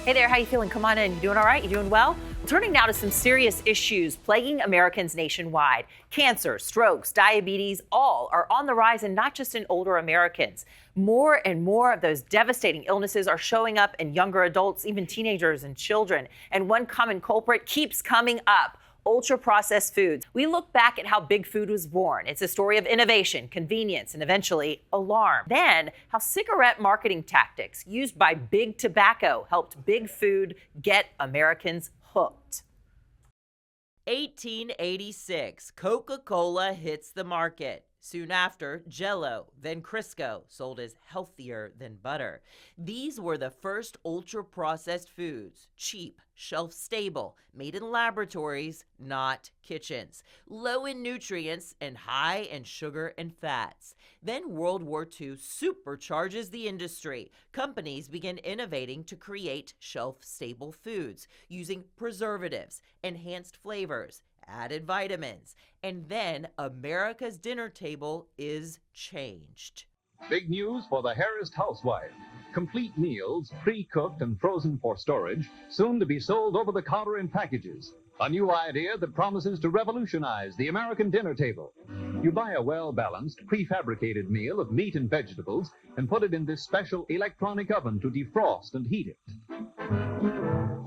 Hey there, how you feeling? Come on in. You doing all right? You doing well? Turning now to some serious issues plaguing Americans nationwide. Cancer, strokes, diabetes, all are on the rise, and not just in older Americans. More and more of those devastating illnesses are showing up in younger adults, even teenagers and children. And one common culprit keeps coming up: ultra-processed foods. We look back at how Big Food was born. It's a story of innovation, convenience, and eventually alarm. Then, how cigarette marketing tactics used by Big Tobacco helped Big Food get Americans hooked. 1886, Coca-Cola hits the market. Soon after, Jell-O, then Crisco, sold as healthier than butter. These were the first ultra-processed foods, cheap, shelf-stable, made in laboratories, not kitchens, low in nutrients and high in sugar and fats. Then World War II supercharges the industry. Companies begin innovating to create shelf-stable foods using preservatives, enhanced flavors, added vitamins, and then America's dinner table is changed. Big news for the harassed housewife. Complete meals, pre-cooked and frozen for storage, soon to be sold over the counter in packages. A new idea that promises to revolutionize the American dinner table. You buy a well-balanced, prefabricated meal of meat and vegetables and put it in this special electronic oven to defrost and heat it.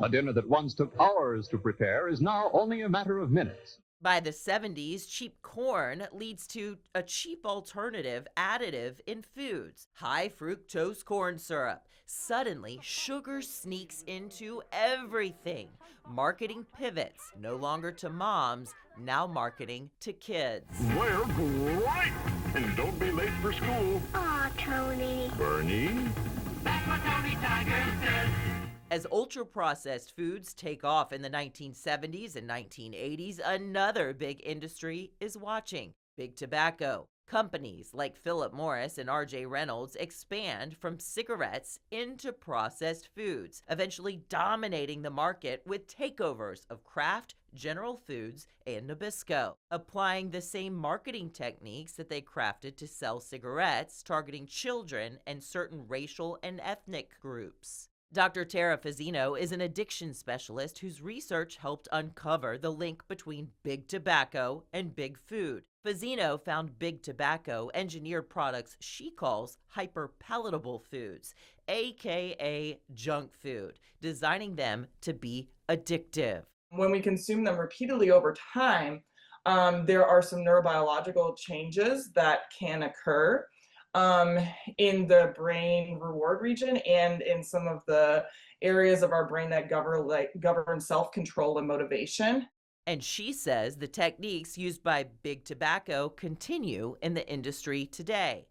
A dinner that once took hours to prepare is now only a matter of minutes. By the 70s, cheap corn leads to a cheap alternative additive in foods: high fructose corn syrup. Suddenly, sugar sneaks into everything. Marketing pivots, no longer to moms, now marketing to kids. We're great! And don't be late for school. Aw, Tony. Bernie? That's what Tony Tiger says. As ultra-processed foods take off in the 1970s and 1980s, another big industry is watching: Big Tobacco. Companies like Philip Morris and R.J. Reynolds expand from cigarettes into processed foods, eventually dominating the market with takeovers of Kraft, General Foods, and Nabisco, applying the same marketing techniques that they crafted to sell cigarettes, targeting children and certain racial and ethnic groups. Dr. Tara Fazzino is an addiction specialist whose research helped uncover the link between Big Tobacco and Big Food. Fazzino found Big Tobacco engineered products she calls hyper-palatable foods, aka junk food, designing them to be addictive. When we consume them repeatedly over time, there are some neurobiological changes that can occur in the brain reward region and in some of the areas of our brain that govern self-control and motivation. And she says the techniques used by Big Tobacco continue in the industry today.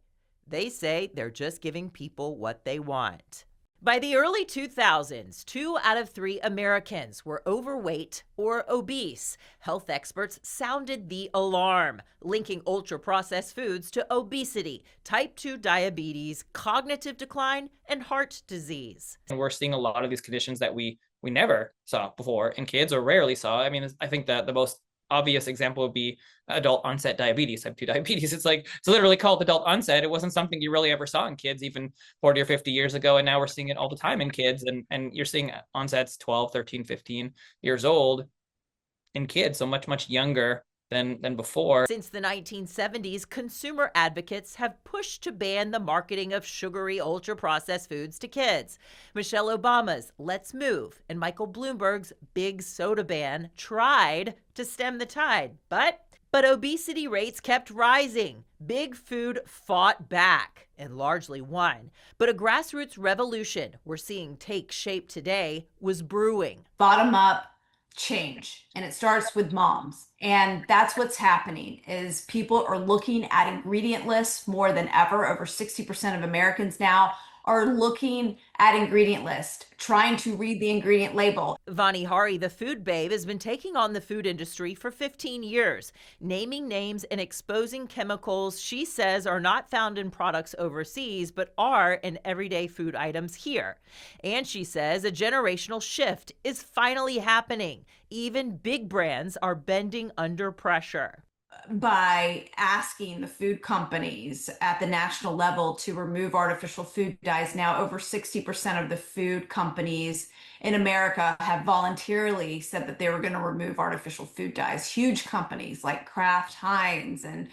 They say they're just giving people what they want. By the early 2000s, 2 out of 3 Americans were overweight or obese. Health experts sounded the alarm, linking ultra-processed foods to obesity, type 2 diabetes, cognitive decline, and heart disease. And we're seeing a lot of these conditions that we never saw before in kids, or rarely saw. I mean, I think that the most obvious example would be adult onset diabetes, type 2 diabetes. It's literally called adult onset. It wasn't something you really ever saw in kids even 40 or 50 years ago. And now we're seeing it all the time in kids. And you're seeing onsets 12, 13, 15 years old in kids, so much younger than before. Since the 1970s, consumer advocates have pushed to ban the marketing of sugary, ultra-processed foods to kids. Michelle Obama's Let's Move and Michael Bloomberg's Big Soda ban tried to stem the tide, but obesity rates kept rising. Big Food fought back and largely won. But a grassroots revolution we're seeing take shape today was brewing. Bottom up change, and it starts with moms, and that's what's happening is people are looking at ingredient lists more than ever. Over 60% of Americans now are looking at ingredient list, trying to read the ingredient label. Vani Hari, the food babe, has been taking on the food industry for 15 years, naming names and exposing chemicals she says are not found in products overseas, but are in everyday food items here. And she says a generational shift is finally happening. Even big brands are bending under pressure. by asking the food companies at the national level to remove artificial food dyes. Now, over 60% of the food companies in America have voluntarily said that they were going to remove artificial food dyes. Huge companies like Kraft Heinz and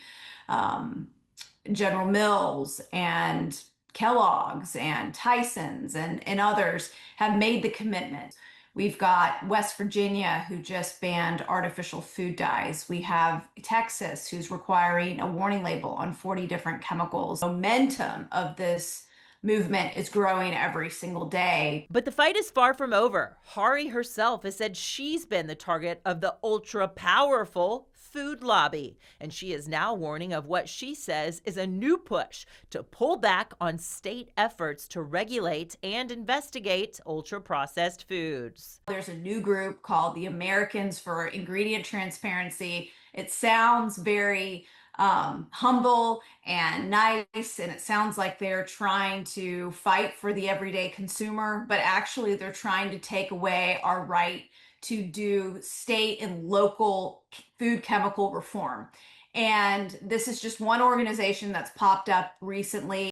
General Mills and Kellogg's and Tyson's and others have made the commitment. We've got West Virginia, who just banned artificial food dyes. We have Texas, who's requiring a warning label on 40 different chemicals. Momentum of this movement is growing every single day. But the fight is far from over. Hari herself has said she's been the target of the ultra-powerful food lobby, and she is now warning of what she says is a new push to pull back on state efforts to regulate and investigate ultra-processed foods. There's a new group called the Americans for Ingredient Transparency. It sounds very humble and nice, and it sounds like they're trying to fight for the everyday consumer, but actually they're trying to take away our right to do state and local food chemical reform. And this is just one organization that's popped up recently.